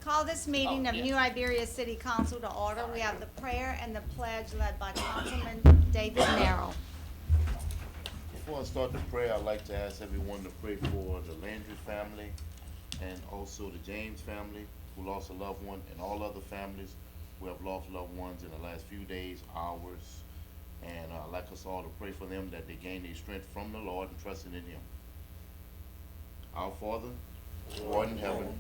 Call this meeting of New Iberia City Council to order. We have the prayer and the pledge led by Councilman David Merrill. Before I start the prayer, I'd like to ask everyone to pray for the Landry family and also the James family who lost a loved one, and all other families who have lost loved ones in the last few days, hours. And I'd like us all to pray for them that they gain their strength from the Lord and trusting in Him. Our Father, who art in heaven,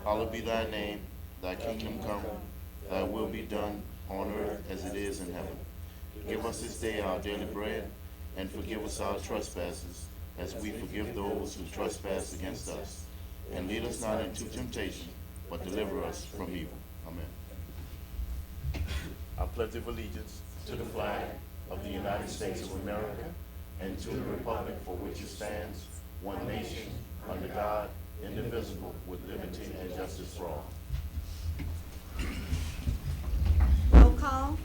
hallowed be thy name, thy kingdom come, thy will be done on earth as it is in heaven. Give us this day our daily bread, and forgive us our trespasses, as we forgive those who trespass against us. And lead us not into temptation, but deliver us from evil. Amen. I pledge allegiance to the flag of the United States of America and to the republic for which it stands, one nation, under God, indivisible, with liberty and justice for all. Roll call.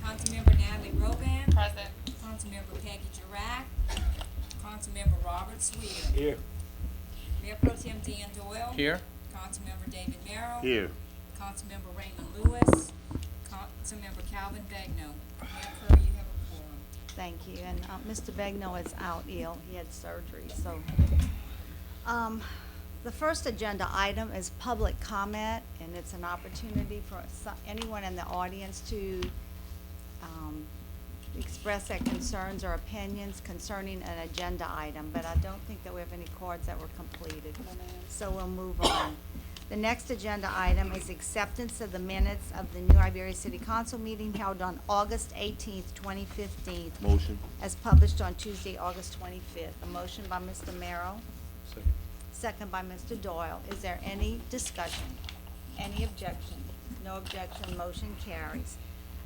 Councilmember Natalie Roban. Present. Councilmember Peggy Jarack. Councilmember Robert Swear. Here. Mayor Pro Tem Dan Doyle. Here. Councilmember David Merrill. Here. Councilmember Raymond Lewis. Councilmember Calvin Begno. Mayor Kerr, you have a quorum. Thank you. And Mr. Begno is out ill. He had surgery, so. The first agenda item is public comment, and it's an opportunity for anyone in the audience to express their concerns or opinions concerning an agenda item, but I don't think that we have any cards that were completed. So we'll move on. The next agenda item is acceptance of the minutes of the New Iberia City Council meeting held on August 18th, 2015. Motion. As published on Tuesday, August 25th. A motion by Mr. Merrill, Second. second by Mr. Doyle. Is there any discussion? Any objection? No objection, motion carries.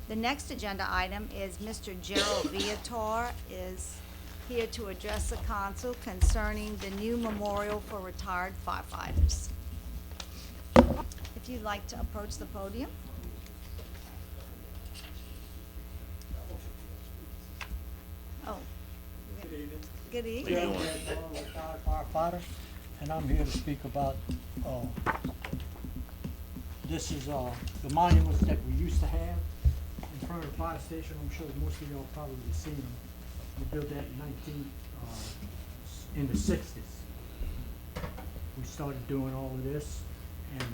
The next agenda item is Mr. Gerald Viator is here to address the council concerning the new memorial for retired firefighters. If you'd like to approach the podium. Oh. Good evening. Good How evening. you doing? Retired firefighter, and I'm here to speak about, this is, the monuments that we used to have in front of the fire station. I'm sure most of y'all probably seen them. We built that in the sixties. We started doing all of this, and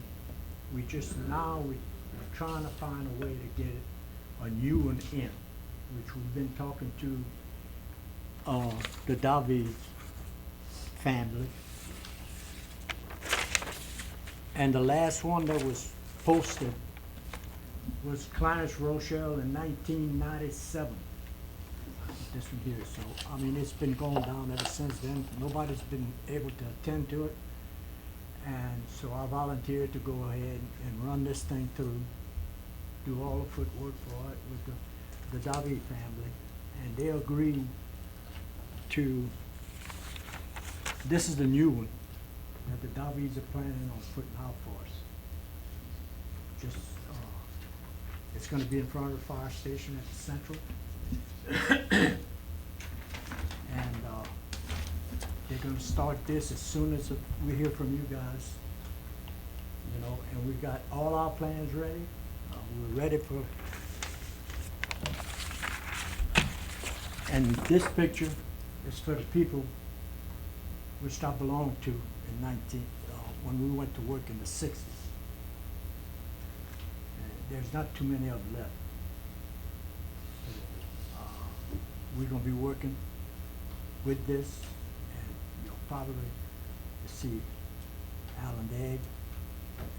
we're trying to find a way to get a new one in, which we've been talking to the Davies family. And the last one that was posted was Clarence Rochelle in 1997. This one here, so, I mean, it's been going down ever since then. Nobody's been able to attend to it. And so I volunteered to go ahead and run this thing through, do all the footwork for it with the Davies family. And they agreed to, this is the new one that the Davies are planning on putting out for us. Just, it's gonna be in front of the fire station at the Central. And, they're gonna start this as soon as we hear from you guys, you know, and we've got all our plans ready. We're ready for, and this picture is for the people which I belonged to in when we went to work in the sixties. There's not too many of them left. We're gonna be working with this, and you'll probably see Alan Egg,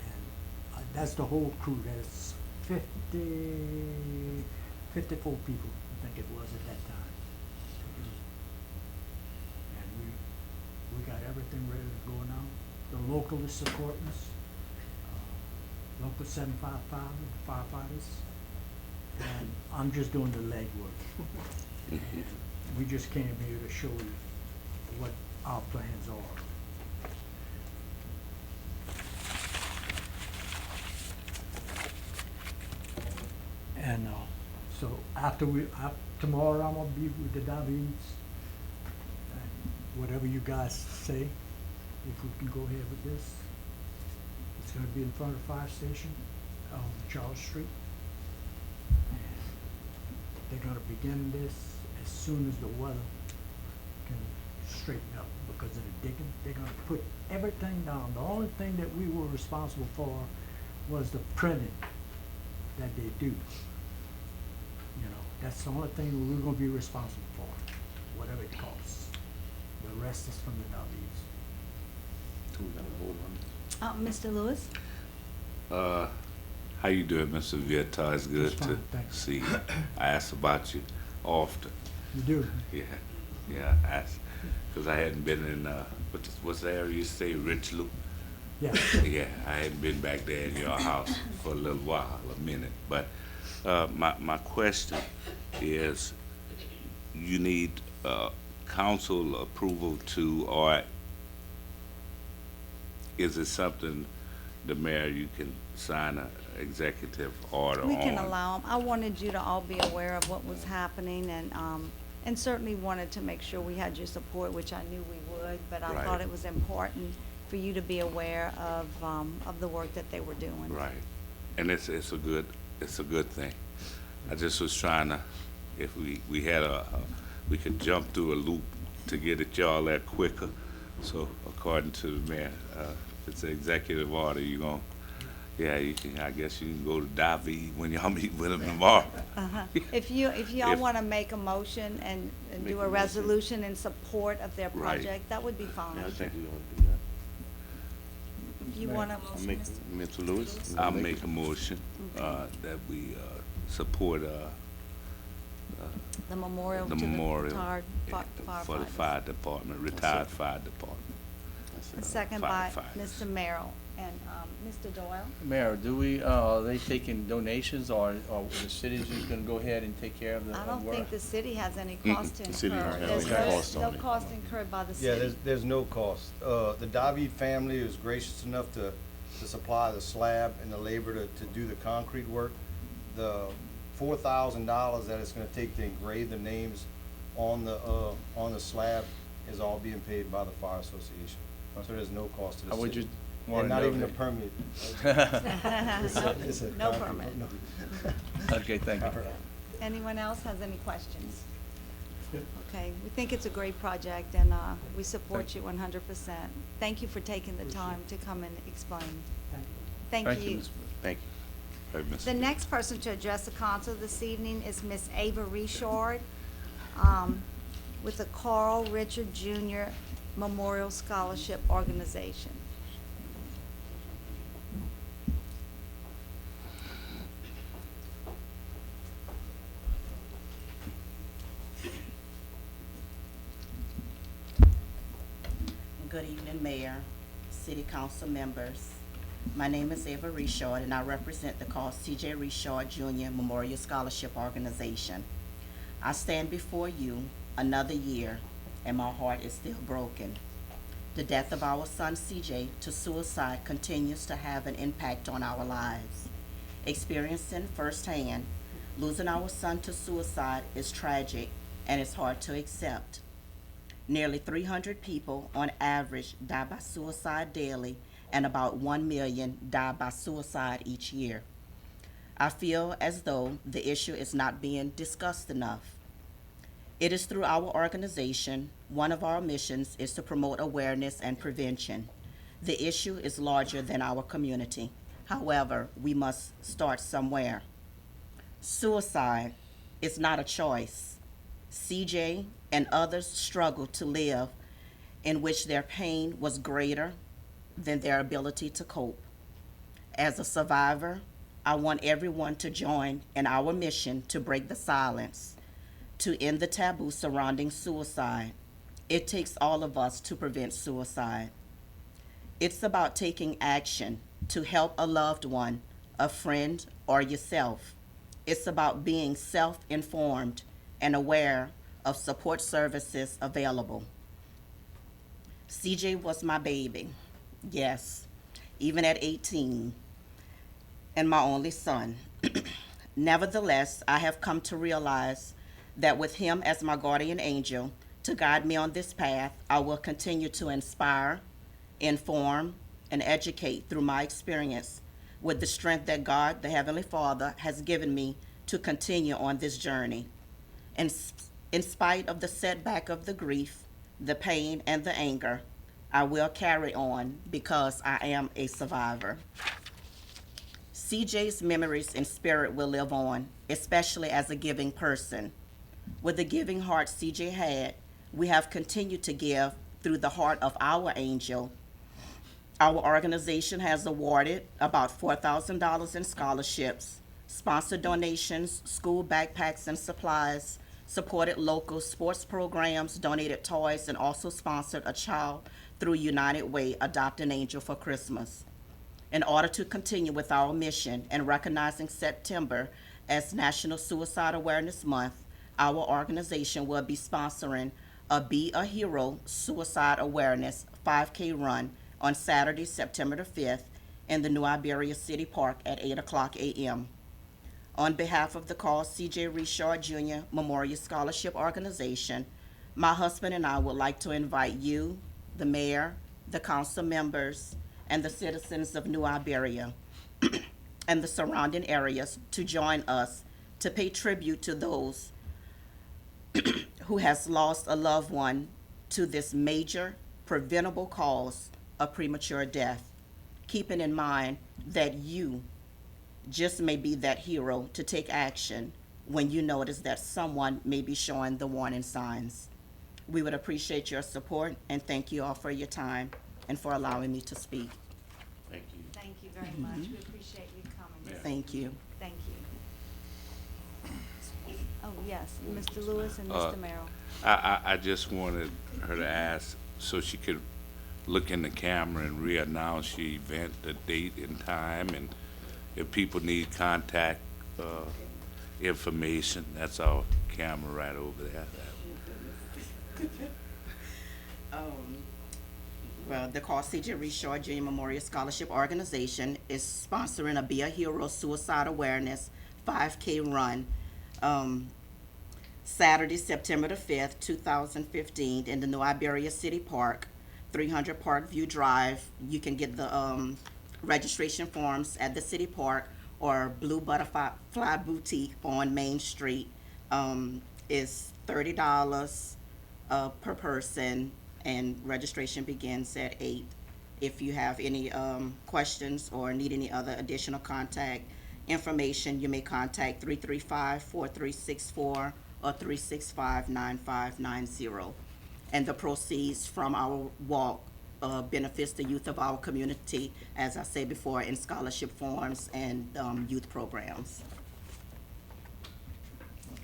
and that's the whole crew. There's 54 people, I think it was at that time. And we got everything ready to go now. The local is supporting us. Local 755, the firefighters. And I'm just doing the legwork. And we just came here to show you what our plans are. And so tomorrow I'm gonna be with the Davies, and whatever you guys say, if we can go ahead with this. It's gonna be in front of the fire station on Charles Street. And they're gonna begin this as soon as the weather can straighten up because of the digging. They're gonna put everything down. The only thing that we were responsible for was the printing that they do. You know, that's the only thing we're gonna be responsible for, whatever it costs. The rest is from the W's. We gotta vote on it. Mr. Lewis? How you doing, Mr. Vieta? It's good Just to fine, thanks. see you. I ask about you often. You do? Yeah, I ask, because I hadn't been in, what's the area you say, Richland? Yeah. Yeah, I hadn't been back there in your house for a little while, a minute. But my question is, you need council approval to, or is it something the mayor, you can sign an executive order on? We can allow them. I wanted you to all be aware of what was happening and certainly wanted to make sure we had your support, which I knew we would, but I Right. thought it was important for you to be aware of the work that they were doing. Right, and it's a good thing. I just was trying to, if we had we could jump through a loop to get at y'all that quicker. So according to the mayor, if it's an executive order, you can, I guess you can go to Davi when y'all meet with him tomorrow. If y'all If- want to make a motion and Make do a a motion. resolution in support of their Right. project, that would be fine. Yeah, I think we ought to do that. If you want to, I make, Mr. Lewis? I'll make a motion that we support the memorial the to the memorial retired for the firefighters. fire department, retired fire department. A second by Firefighters. Mr. Merrill and Mr. Doyle. Mayor, do we, are they taking donations or the city's just gonna go ahead and take care of the I don't work? think the city has any cost to The city incur. don't have There's any no- cost on No it. cost incurred by the Yeah, city. there's no cost. The David family was gracious enough to supply the slab and the labor to do the concrete work. The $4,000 that it's gonna take to engrave the names on the slab is all being paid by the fire association. So there's no cost to the I would city. just wanna And not know even a that. permit. It's a No concrete- permit. no. Okay, thank you. Anyone else has any questions? Good. Okay, we think it's a great project and we support you 100%. Thank you for taking the time to come and explain. Thank you. Thank you. Mr. Thank you. Hey, Mr. The next person to address the council this evening is Miss Ava Richard with the Carl Richard Jr. Memorial Scholarship Organization. Good evening, Mayor, City Council members. My name is Ava Richard, and I represent the Carl C.J. Richard Jr. Memorial Scholarship Organization. I stand before you another year, and my heart is still broken. The death of our son C.J. to suicide continues to have an impact on our lives. Experiencing firsthand, losing our son to suicide is tragic, and it's hard to accept. Nearly 300 people on average die by suicide daily, and about 1 million die by suicide each year. I feel as though the issue is not being discussed enough. It is through our organization, one of our missions is to promote awareness and prevention. The issue is larger than our community. However, we must start somewhere. Suicide is not a choice. CJ and others struggled to live in which their pain was greater than their ability to cope. As a survivor, I want everyone to join in our mission to break the silence, to end the taboo surrounding suicide. It takes all of us to prevent suicide. It's about taking action to help a loved one, a friend, or yourself. It's about being self-informed and aware of support services available. CJ was my baby, yes, even at 18, and my only son. Nevertheless, I have come to realize that with him as my guardian angel to guide me on this path, I will continue to inspire, inform, and educate through my experience with the strength that God, the Heavenly Father, has given me to continue on this journey. In spite of the setback of the grief, the pain, and the anger, I will carry on because I am a survivor. CJ's memories and spirit will live on, especially as a giving person. With the giving heart CJ had, we have continued to give through the heart of our angel. Our organization has awarded about $4,000 in scholarships, sponsored donations, school backpacks and supplies, supported local sports programs, donated toys, and also sponsored a child through United Way, Adopt an Angel for Christmas. In order to continue with our mission and recognizing September as National Suicide Awareness Month, our organization will be sponsoring a Be a Hero Suicide Awareness 5K run on Saturday, September the 5th in the New Iberia City Park at 8:00 a.m. On behalf of the Carl C.J. Richard Jr. Memorial Scholarship Organization, my husband and I would like to invite you, the mayor, the council members, and the citizens of New Iberia and the surrounding areas to join us to pay tribute to those who has lost a loved one to this major preventable cause of premature death, keeping in mind that you just may be that hero to take action when you notice that someone may be showing the warning signs. We would appreciate your support and thank you all for your time and for allowing me to speak. Thank you. Thank you very much. We appreciate you coming. Thank you. Thank you. Oh, yes, Mr. Lewis and Mr. Merrill. I just wanted her to ask so she could look in the camera and re-announce the event, the date and time, and if people need contact information, that's our camera right over there. Well, the Carl C.J. Richard Jr. Memorial Scholarship Organization is sponsoring a Be a Hero Suicide Awareness 5K run Saturday, September the 5th, 2015 in the New Iberia City Park, 300 Parkview Drive. You can get the registration forms at the City Park or Blue Butterfly Boutique on Main Street. Is $30 per person, and registration begins at 8. If you have any questions or need any other additional contact information, you may contact 335-4364 or 365-9590. And the proceeds from our walk benefits the youth of our community, as I said before, in scholarship forms and youth programs.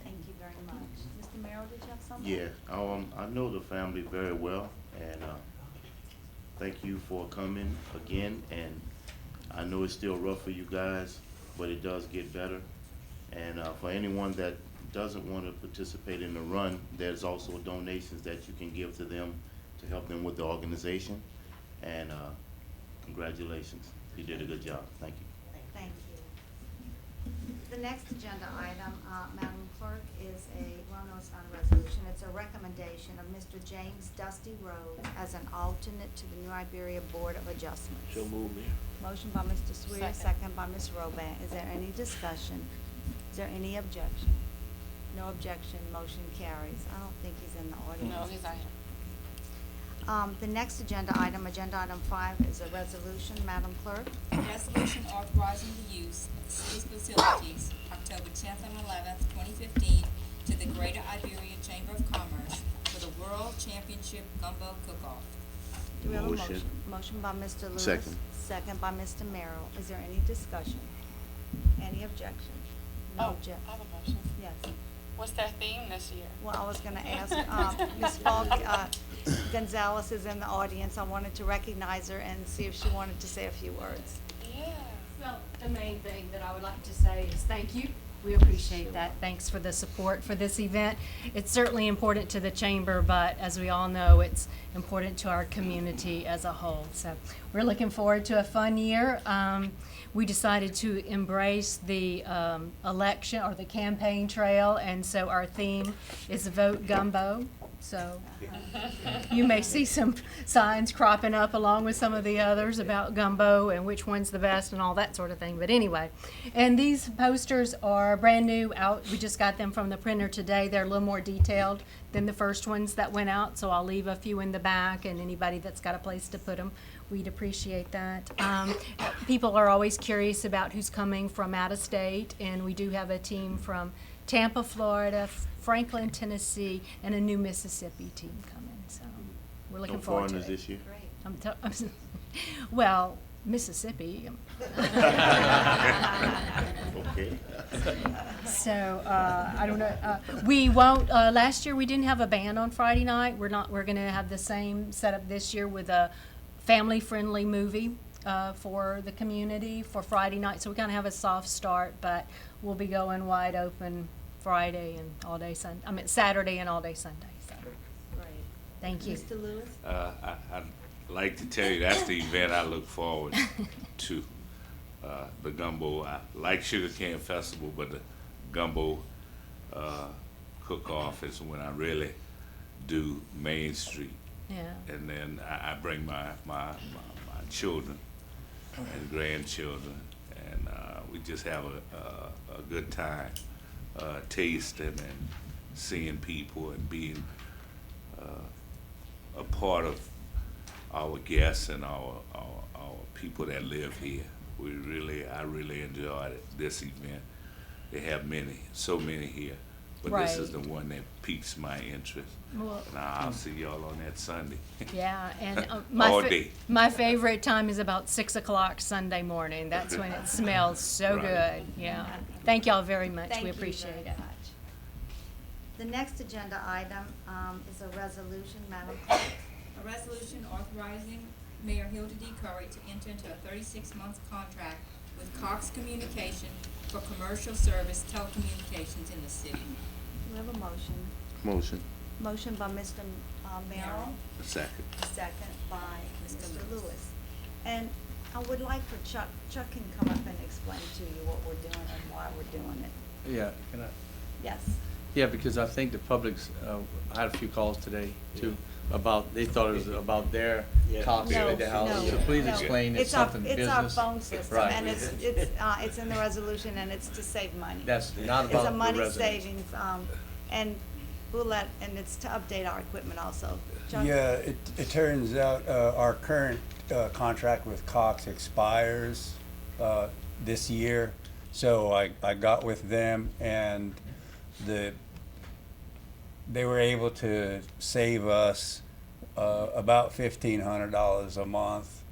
Thank you very much. Mr. Merrill, did you have something? Yeah, I know the family very well, and thank you for coming again. And I know it's still rough for you guys, but it does get better. And for anyone that doesn't want to participate in the run, there's also donations that you can give to them to help them with the organization. And congratulations, you did a good job. Thank you. Thank you. The next agenda item, Madam Clerk, is well, no, it's not a resolution. It's a recommendation of Mr. James Dusty Rhodes as an alternate to the New Iberia Board of Adjustments. So move, Mayor. Motion by Mr. Swear, second by Ms. Roban. Is there any discussion? Is there any objection? No objection, motion carries. I don't think he's in the audience. No, he's not here. The next agenda item 5, is a resolution, Madam Clerk. Resolution authorizing the use of the city's facilities October 10th and 11th, 2015 to the Greater Iberia Chamber of Commerce for the World Championship Gumbo Cook-Off. Do we have a Motion. motion? Motion by Mr. Lewis. Second. Second by Mr. Merrill. Is there any discussion? Any objection? No Oh, objection. I have a motion. Yes. What's their theme this year? Well, I was gonna ask, Ms. Falk, Gonzalez is in the audience. I wanted to recognize her and see if she wanted to say a few words. Yeah. Well, the main thing that I would like to say is thank you. We appreciate that. Thanks for the support for this event. It's certainly important to the chamber, but as we all know, it's important to our community as a whole. So we're looking forward to a fun year. We decided to embrace the election or the campaign trail, and so our theme is Vote Gumbo. So you may see some signs cropping up along with some of the others about gumbo and which one's the best and all that sort of thing. But anyway, and these posters are brand new out. We just got them from the printer today. They're a little more detailed than the first ones that went out. So I'll leave a few in the back, and anybody that's got a place to put them, we'd appreciate that. People are always curious about who's coming from out of state, and we do have a team from Tampa, Florida, Franklin, Tennessee, and a new Mississippi team coming. So we're looking No forward to foreigners it. this year? Well, Mississippi. Okay. So I don't know. We won't. Last year we didn't have a band on Friday night. We're going to have the same setup this year with a family-friendly movie for the community for Friday night. So we kind of have a soft start, but we'll be going wide open Friday and all day Sunday. I mean Saturday and all day Sunday. So Great. thank you. Mr. Lewis? I'd like to tell you that's the event I look forward to. The gumbo. I like Sugar Cane Festival, but the gumbo cook-off is when I really do Main Street. Yeah. And then I bring my children and grandchildren, and we just have a good time tasting and seeing people and being a part of our guests and our people that live here. I really enjoyed this event. They have so many here, but this is the Right. one that piques my interest. Well, And I'll see y'all on that Sunday. yeah, and All day. my favorite time is about 6 o'clock Sunday morning. That's when it smells so Right. good. Yeah. Thank y'all very much. Thank We you appreciate very it. much. The next agenda item is a resolution, Madam Clerk. A resolution authorizing Mayor Hilda D. Curry to enter into a 36-month contract with Cox Communication for commercial service telecommunications in the city. We have a motion. Motion. Motion by Mr. Merrill, Second. second by Mr. Lewis. And I would like for Chuck can come up and explain to you what we're doing and why we're doing it. Yeah, can I? Yes. Yeah, because I think the public's, I had a few calls today too, about, they thought it was about their copies No, at the house. no, So please no. explain it's our- something business. It's our phone system, Right. and it's in the resolution, and it's to save money. That's not It's a about the money residents. savings, and and it's to update our equipment also. Chuck? Yeah, it turns out our current contract with Cox expires this year. So I got with them, and they were able to save us about $1,500 a month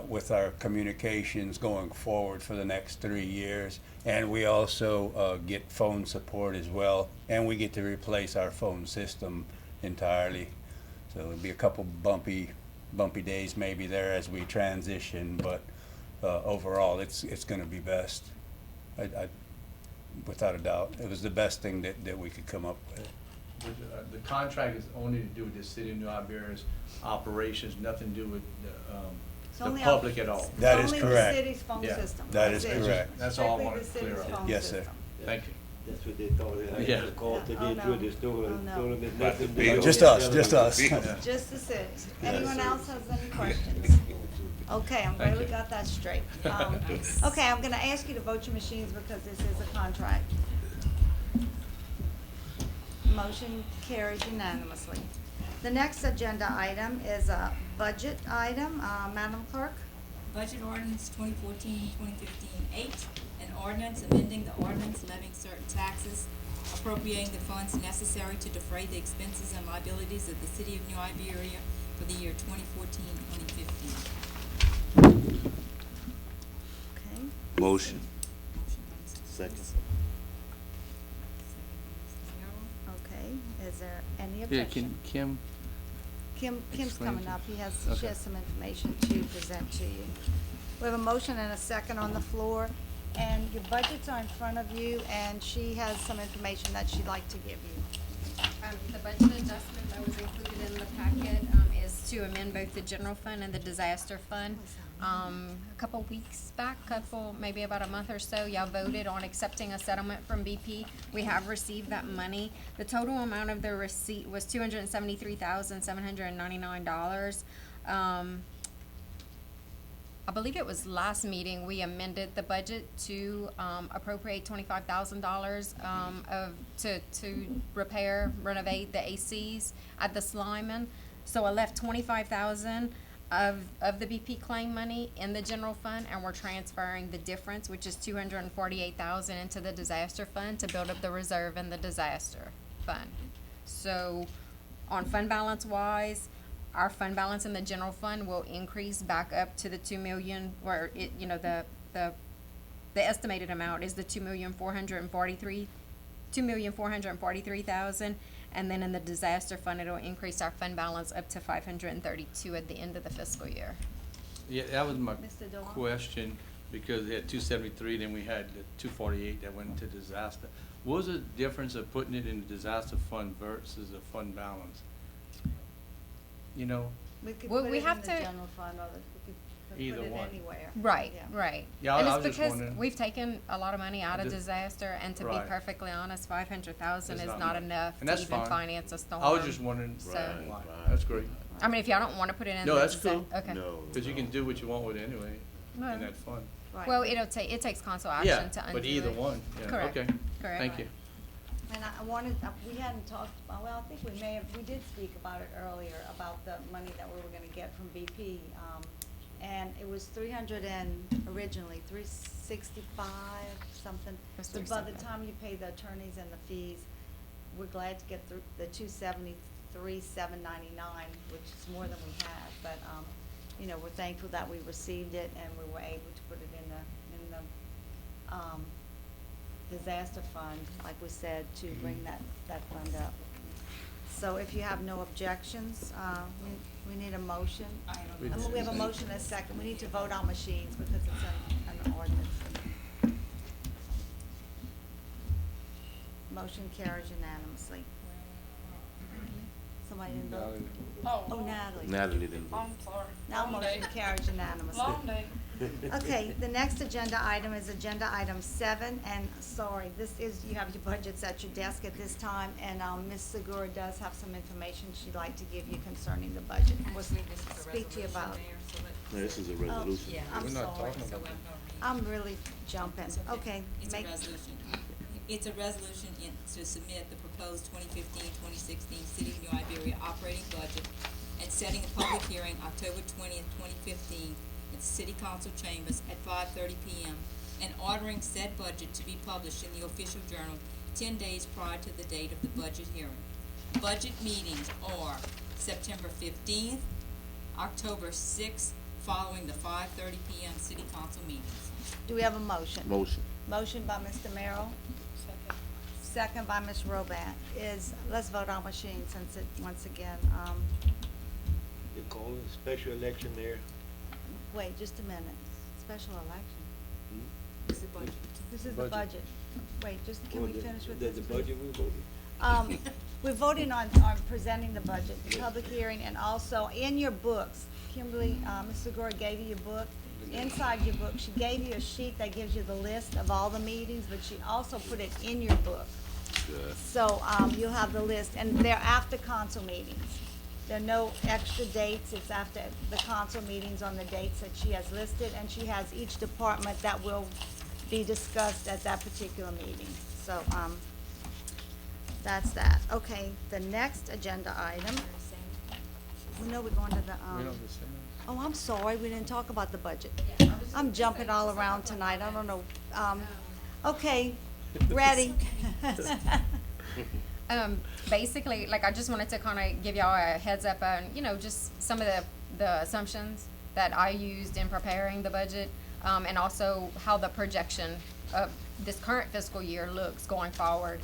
with our communications going forward for the next 3 years. And we also get phone support as well, and we get to replace our phone system entirely. So it'll be a couple bumpy days maybe there as we transition, but overall it's going to be best. I without a doubt, it was the best thing that we could come up with. The contract is only to do with the city of New Iberia's operations, nothing to do with It's the only public our- at all. That is It's correct. only the city's phone Yeah, system. that is That's it. correct. That's all I Strictly wanted the to clear city's up. phone Yes, sir. system. Thank you. That's what they thought, they Yeah. had to call to Oh, get through no. this door, Oh, no. told them it's About the nothing. bill. Just us, just us. Just the city. Anyone else has any questions? Okay, I'm glad Thank we you. got that straight. Okay, I'm gonna ask you to vote your machines because this is a contract. Motion carries unanimously. The next agenda item is a budget item. Madam Clerk? Budget ordinance 2014-2015-8, an ordinance amending the ordinance levying certain taxes, appropriating the funds necessary to defray the expenses and liabilities of the city of New Iberia for the year 2014-2015. Okay. Motion. Motion by Mr. Second. Lewis. Second by Mr. Merrill. Okay, is there any Yeah, objection? Kim, Kim's explain coming to- up. She Okay. has some information to present to you. We have a motion and a second on the floor, and your budgets are in front of you, and she has some information that she'd like to give you. The budget adjustment that was included in the packet is to amend both the general fund and the disaster fund. a couple weeks back, maybe about a month or so, y'all voted on accepting a settlement from BP. We have received that money. The total amount of the receipt was $273,799. I believe it was last meeting, we amended the budget to appropriate $25,000 to repair, renovate the ACs at the Slyman. So I left $25,000 of the BP claim money in the general fund, and we're transferring the difference, which is $248,000, into the disaster fund to build up the reserve in the disaster fund. So on fund balance wise, our fund balance in the general fund will increase back up to the 2 million, or it, you know, the estimated amount is the 2,443,000, and then in the disaster fund, it'll increase our fund balance up to 532 at the end of the fiscal year. Yeah, that was my Mr. Dewan? question, because we had 273, then we had the 248 that went into disaster. What was the difference of putting it in the disaster fund versus a fund balance? You know? We could Well, put we it in have the to- general fund, or we could Either put it one. anywhere. Right, Yeah. right. Yeah, And I it's was just because wondering. we've taken a lot of money out of Just- disaster, and to be Right. perfectly honest, 500,000 It's is not not much. enough And to that's even fine. finance a storm. I was just wondering So- Right. why. That's great. I mean, if y'all don't wanna put it in No, the that's disa- cool. okay. No. Because you can do what you want with it anyway, Well, in that fund. Right. Well, it takes council Yeah, action to undo but either it. one, yeah, Correct. okay. Correct. Thank you. And I wanted, we hadn't talked, well, I think we did speak about it earlier, about the money that we were gonna get from BP. And it was originally 365, something. It was So by the 375. time you pay the attorneys and the fees, we're glad to get the 273,799, which is more than we had. But, you know, we're thankful that we received it and we were able to put it in the disaster fund, like we said, to bring that fund up. So if you have no objections, we need a motion. We do. We have a motion and a second. We need to vote on machines because it's an ordinance. Motion carries unanimously. Somebody didn't vote? Oh, Natalie. Natalie didn't vote. I'm sorry. Now Long motion day. carries unanimously. Long day. Okay, the next agenda item is agenda item 7, and sorry, you have your budgets at your desk at this time, and, Ms. Segura does have some information she'd like to give you concerning the budget. We'll Actually, this is a speak to you resolution, about it. Mayor, so No, this is a resolution. Yeah. I'm We're not sorry. talking So about I'm gonna read. I'm really jumping. It's Okay, It's a make, resolution. It's a resolution to submit the proposed 2015-2016 City of New Iberia operating budget and setting a public hearing October 20th, 2015 at the City Council chambers at 5:30 p.m. and ordering said budget to be published in the official journal 10 days prior to the date of the budget hearing. Budget meetings are September 15th, October 6th, following the 5:30 p.m. City Council meetings. do we have a motion? Motion. Motion by Mr. Merrill, second by Ms. Roban. Let's vote on machine since once again, They're calling a special election there. wait, just a minute. Special election. It's the budget. This is the Budget. budget. Wait, can we finish with this? The please? budget we voted. We're voting on presenting the budget, the public hearing, and also in your books, Kimberly, Ms. Segura gave you your book. Inside your book, she gave you a sheet that gives you the list of all the meetings, but she also put it in your book. Good. So, you'll have the list, and they're after council meetings. There are no extra dates, it's after the council meetings on the dates that she has listed, and she has each department that will be discussed at that particular meeting. So, that's that. Okay, the next agenda item, we know we're going to the, We don't understand. oh, I'm sorry, we didn't talk about the budget. I'm jumping all around tonight, I don't know. Okay, ready? Basically, like, I just wanted to kind of give y'all a heads up on, you know, just some of the assumptions that I used in preparing the budget, and also how the projection of this current fiscal year looks going forward,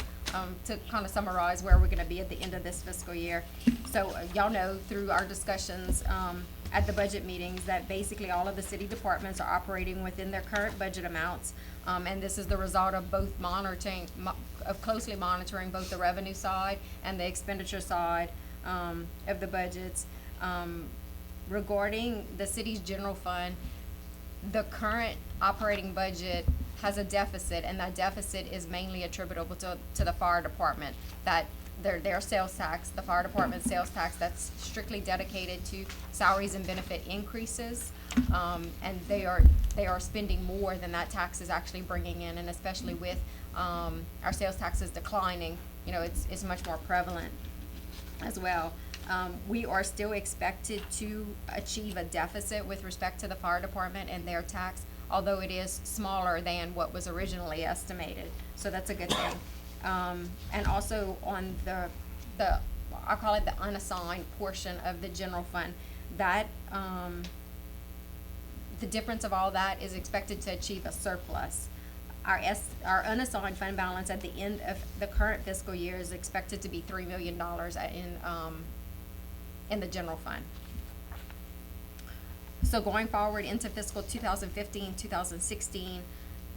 to kind of summarize where we're gonna be at the end of this fiscal year. So, y'all know through our discussions, at the budget meetings, that basically all of the city departments are operating within their current budget amounts. And this is the result of both closely monitoring both the revenue side and the expenditure side, of the budgets. Regarding the city's general fund, the current operating budget has a deficit, and that deficit is mainly attributable to the fire department. That their sales tax, the fire department sales tax, that's strictly dedicated to salaries and benefit increases. And they are spending more than that tax is actually bringing in, and especially with, our sales taxes declining, you know, it's much more prevalent as well. We are still expected to achieve a deficit with respect to the fire department and their tax, although it is smaller than what was originally estimated, so that's a good thing. And also on the, I call it the unassigned portion of the general fund, that, the difference of all that is expected to achieve a surplus. Our unassigned fund balance at the end of the current fiscal year is expected to be $3 million in the general fund. So going forward into fiscal 2015, 2016,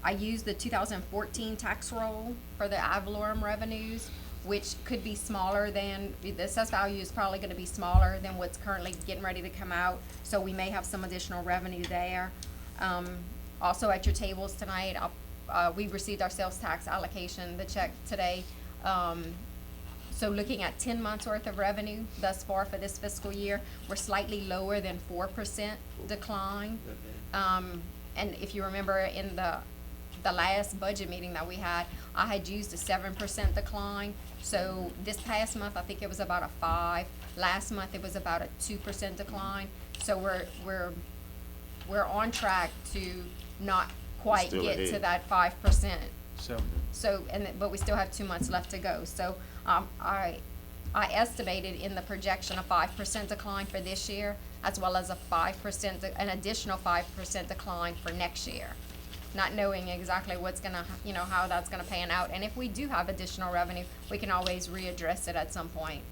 I used the 2014 tax roll for the ad valorem revenues, which could be smaller than, the assessed value is probably gonna be smaller than what's currently getting ready to come out, so we may have some additional revenue there. Also at your tables tonight, we received our sales tax allocation, the check today. So looking at 10 months worth of revenue thus far for this fiscal year, we're slightly lower than 4% decline. And if you remember in the last budget meeting that we had, I had used a 7% decline. So this past month, I think it was about a 5. Last month, it was about a 2% decline. So we're on track to not quite Still get to ahead. that 5%. So, But we still have 2 months left to go. So, I estimated in the projection a 5% decline for this year, as well as an additional 5% decline for next year. Not knowing exactly what's gonna, how that's gonna pan out. And if we do have additional revenue, we can always readdress it at some point.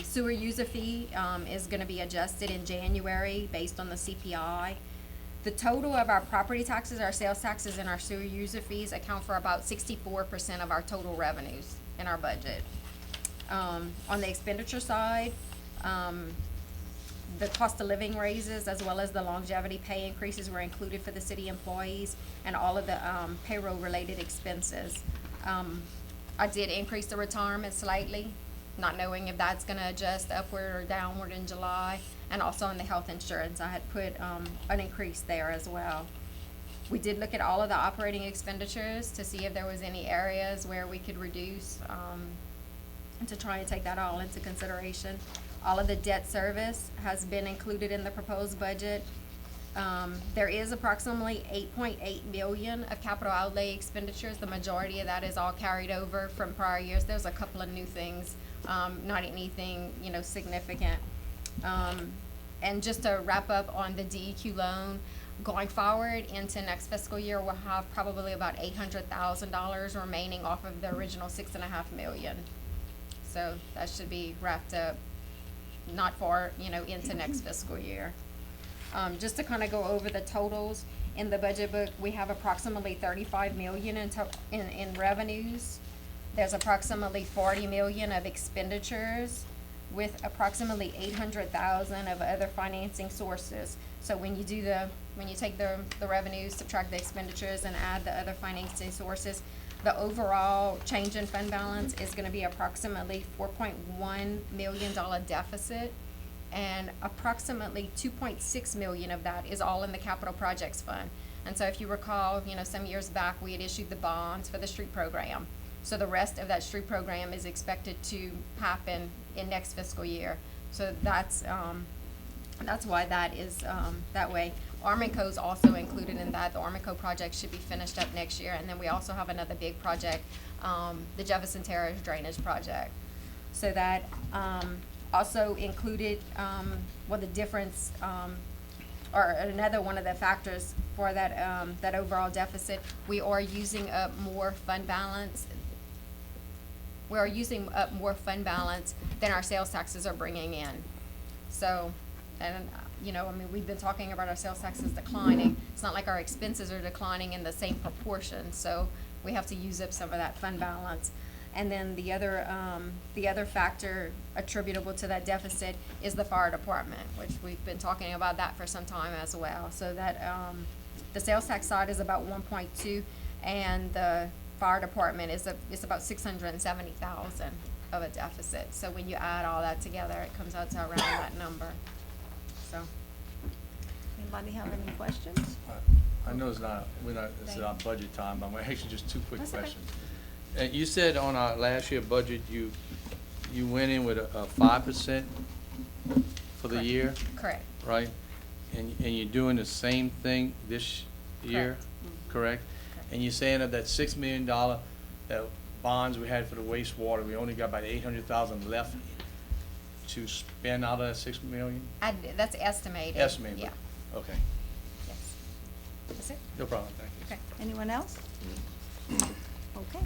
Sewer user fee, is gonna be adjusted in January based on the CPI. The total of our property taxes, our sales taxes, and our sewer user fees account for about 64% of our total revenues in our budget. On the expenditure side, the cost of living raises as well as the longevity pay increases were included for the city employees and all of the payroll-related expenses. I did increase the retirement slightly, not knowing if that's gonna adjust upward or downward in July. And also on the health insurance, I had put an increase there as well. We did look at all of the operating expenditures to see if there was any areas where we could reduce, and to try and take that all into consideration. All of the debt service has been included in the proposed budget. There is approximately $8.8 million of capital outlay expenditures. The majority of that is all carried over from prior years. There's a couple of new things, not anything, significant. And just to wrap up on the DEQ loan, going forward into next fiscal year, we'll have probably about $800,000 remaining off of the original $6.5 million. So that should be wrapped up not far, into next fiscal year. Just to kind of go over the totals, in the budget book, we have approximately $35 million in revenues. There's approximately $40 million of expenditures, with approximately $800,000 of other financing sources. So when you take the revenues, subtract the expenditures, and add the other financing sources, the overall change in fund balance is gonna be approximately $4.1 million deficit, and approximately $2.6 million of that is all in the capital projects fund. And so if you recall, some years back, we had issued the bonds for the street program. So the rest of that street program is expected to happen in next fiscal year. So that's why that is, that way. Army Co is also included in that. The Army Co project should be finished up next year. And then we also have another big project, the Jefferson Terrace Drainage Project. So that, also included, the difference, or another one of the factors for that, that overall deficit, we are using up more fund balance. We are using up more fund balance than our sales taxes are bringing in. So, and, we've been talking about our sales taxes declining. It's not like our expenses are declining in the same proportion, so we have to use up some of that fund balance. And then the other factor attributable to that deficit is the fire department, which we've been talking about that for some time as well. So that, the sales tax side is about 1.2, and the fire department is about 670,000 of a deficit. So when you add all that together, it comes out to around that number, so. Anybody have any questions? I know it's not, it's Thank not budget time, but actually just two quick That's okay. questions. You said on our last year budget, you went in with a 5% for the Correct. year, Correct. right? And you're doing the same thing this year, correct? Correct. And you're saying of that $6 million that bonds we had for the wastewater, we only got about 800,000 left to spend out of that 6 million? That's estimated. Estimated. Yeah, Okay, yes. That's it? no problem, thank you. Okay. Anyone else? Okay.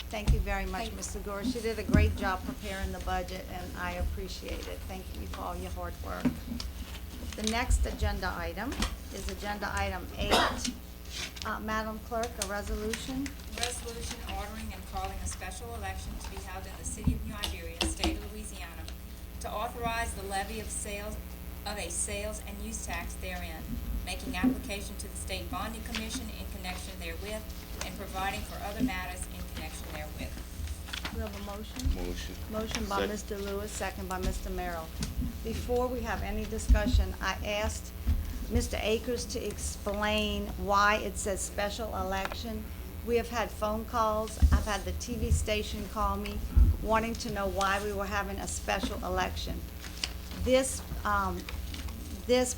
Thank you very much, Thank you. Mr. Gore. You did a great job preparing the budget, and I appreciate it. Thank you for all your hard work. The next agenda item is agenda item 8. Madam Clerk, a resolution. Resolution ordering and calling a special election to be held in the city of New Iberia, state of Louisiana, to authorize the levy of a sales and use tax therein, making application to the State Bonding Commission in connection therewith, and providing for other matters in connection therewith. Do we have a motion? Motion. Motion by Second. Mr. Lewis, second by Mr. Merrill. Before we have any discussion, I asked Mr. Akers to explain why it says special election. We have had phone calls. I've had the TV station call me wanting to know why we were having a special election. This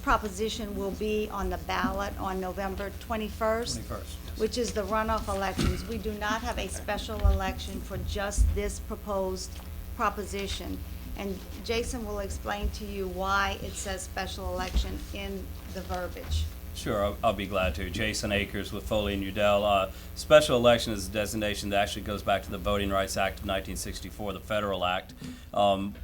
proposition will be on the ballot on November 21st. 21st, yes. Which is the runoff elections. We do not have a special election for just this proposed proposition. And Jason will explain to you why it says special election in the verbiage. Sure, I'll be glad to. Jason Akers with Foley and Udell. Special election is a designation that actually goes back to the Voting Rights Act of 1964, the federal act,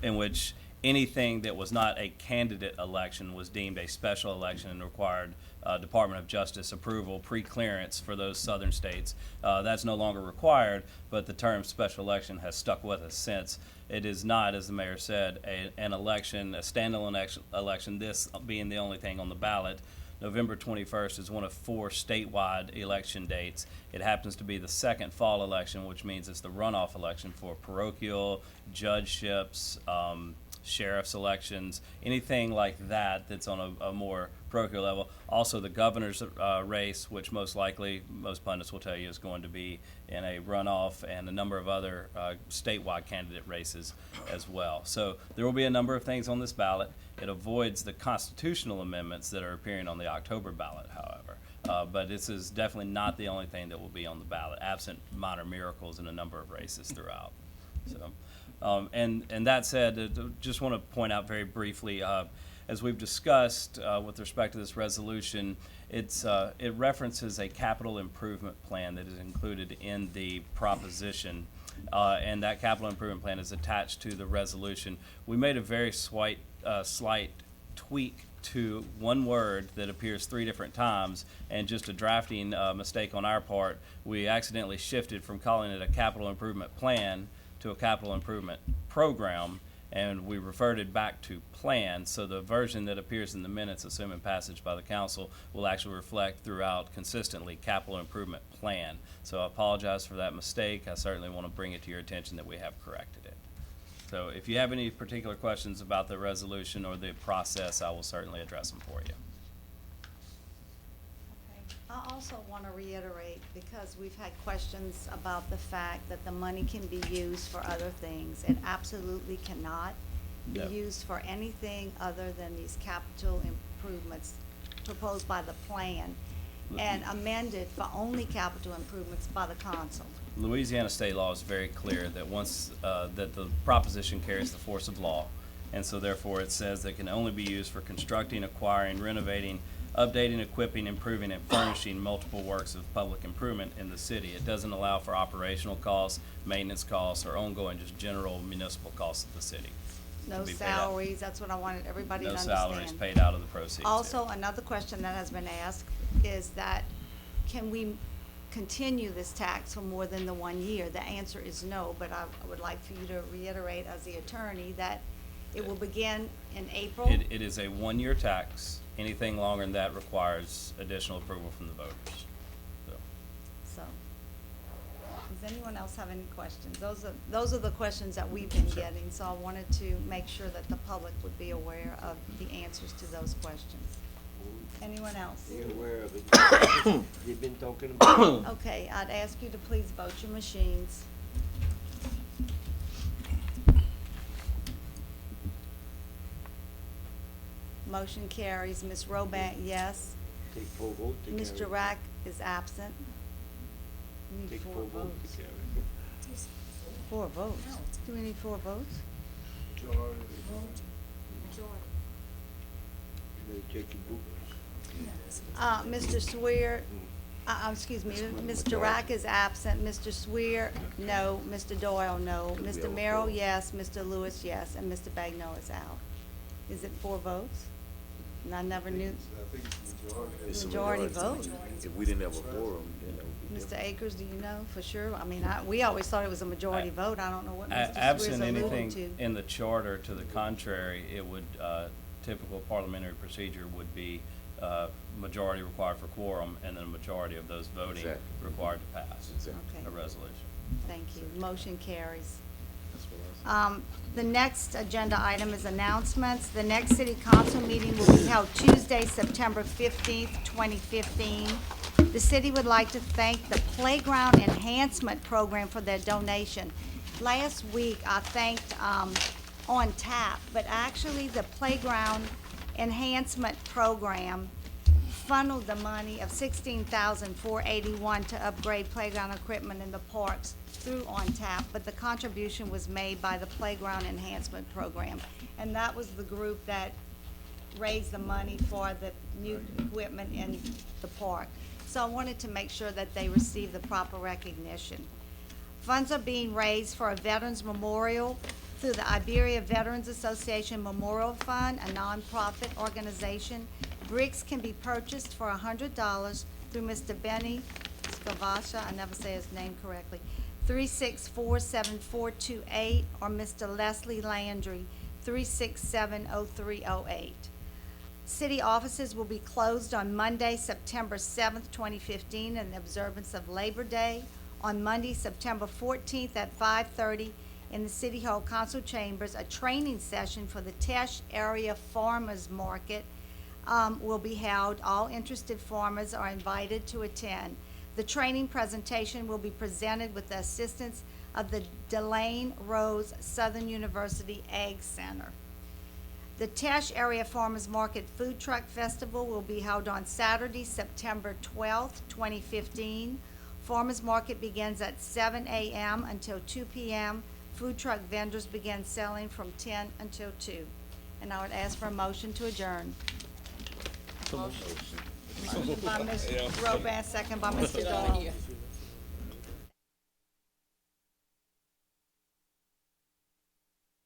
in which anything that was not a candidate election was deemed a special election and required Department of Justice approval, pre-clearance for those southern states. That's no longer required, but the term special election has stuck with us since. It is not, as the mayor said, an election, a standalone election, this being the only thing on the ballot. November 21st is one of 4 statewide election dates. It happens to be the second fall election, which means it's the runoff election for parochial, judgeships, sheriff's elections, anything like that that's on a more parochial level. Also the governor's race, which most likely, most pundits will tell you, is going to be in a runoff, and a number of other statewide candidate races as well. So there will be a number of things on this ballot. It avoids the constitutional amendments that are appearing on the October ballot, however. But this is definitely not the only thing that will be on the ballot, absent minor miracles in a number of races throughout. So, and that said, just want to point out very briefly, as we've discussed with respect to this resolution, it references a capital improvement plan that is included in the proposition, and that capital improvement plan is attached to the resolution. We made a very slight tweak to one word that appears 3 different times, and just a drafting mistake on our part. We accidentally shifted from calling it a capital improvement plan to a capital improvement program, and we reverted back to plan. So the version that appears in the minutes, assuming passage by the council, will actually reflect throughout consistently capital improvement plan. So I apologize for that mistake. I certainly want to bring it to your attention that we have corrected it. So if you have any particular questions about the resolution or the process, I will certainly address them for you. I also want to reiterate, because we've had questions about the fact that the money can be used for other things. It absolutely cannot be No. used for anything other than these capital improvements proposed by the plan and amended for only capital improvements by the council. Louisiana state law is very clear that once that the proposition carries the force of law, and so therefore it says that it can only be used for constructing, acquiring, renovating, updating, equipping, improving, and furnishing multiple works of public improvement in the city. It doesn't allow for operational costs, maintenance costs, or ongoing just general municipal costs of the city. No be paid out. salaries, that's what I wanted everybody to No understand. salaries paid out of the proceeds. Also, another question that has been asked is that can we continue this tax for more than the 1 year? The answer is no, but I would like for you to reiterate as the attorney that it will begin in April. It is a one-year tax. Anything longer than that requires additional approval from the voters. So, So, does anyone else have any questions? Those are the questions that we've been getting, so I wanted to make sure that the public would be aware of the answers to those questions. Anyone else? They're aware of it. They've been talking about it. Okay, I'd ask you to please vote your machines. Motion carries. Ms. Roban, yes. Take 4 votes to carry. Mr. Rack is absent. We need Take 4 4 votes votes. to carry. 4 votes? Do we need 4 votes? You better check your book. Mr. Swear, excuse me, Mr. Rack is absent. Mr. Swear, no. Mr. Doyle, no. Mr. Merrill, yes. Mr. Lewis, yes. And Mr. Bagnell is out. Is it 4 votes? And I never knew. It's a Majority vote. If we didn't have a quorum, then that would be Mr. different. Akers, do you know for sure? I mean, we always thought it was a majority vote. I don't know what Mr. Swear's absent alluding anything to. in the charter to the contrary, it would, typical parliamentary procedure would be, majority required for quorum, and then a majority of those voting Exactly. required to pass Exactly. Okay. a resolution. Thank you. Motion carries. That's what I said. The next agenda item is announcements. The next city council meeting will be held Tuesday, September 15th, 2015. The city would like to thank the Playground Enhancement Program for their donation. Last week, I thanked On Tap, but actually the Playground Enhancement Program funneled the money of $16,481 to upgrade playground equipment in the parks through On Tap, but the contribution was made by the Playground Enhancement Program. And that was the group that raised the money for the new equipment in the park. So I wanted to make sure that they receive the proper recognition. Funds are being raised for a Veterans Memorial through the Iberia Veterans Association Memorial Fund, a nonprofit organization. Bricks can be purchased for $100 through Mr. Benny Scavasha, I never say his name correctly, 364-7428, or Mr. Leslie Landry, 367-0308. City offices will be closed on Monday, September 7th, 2015, in observance of Labor Day. On Monday, September 14th at 5:30 in the City Hall Council Chambers, a training session for the Tesh Area Farmers Market will be held. All interested farmers are invited to attend. The training presentation will be presented with the assistance of the Delane Rose Southern University Ag Center. The Tesh Area Farmers Market Food Truck Festival will be held on Saturday, September 12th, 2015. Farmers Market begins at 7 a.m. until 2 p.m. Food truck vendors begin selling from 10 until 2. And I would ask for a motion to adjourn. Motion by Ms. Roban, second by Mr. Dahl.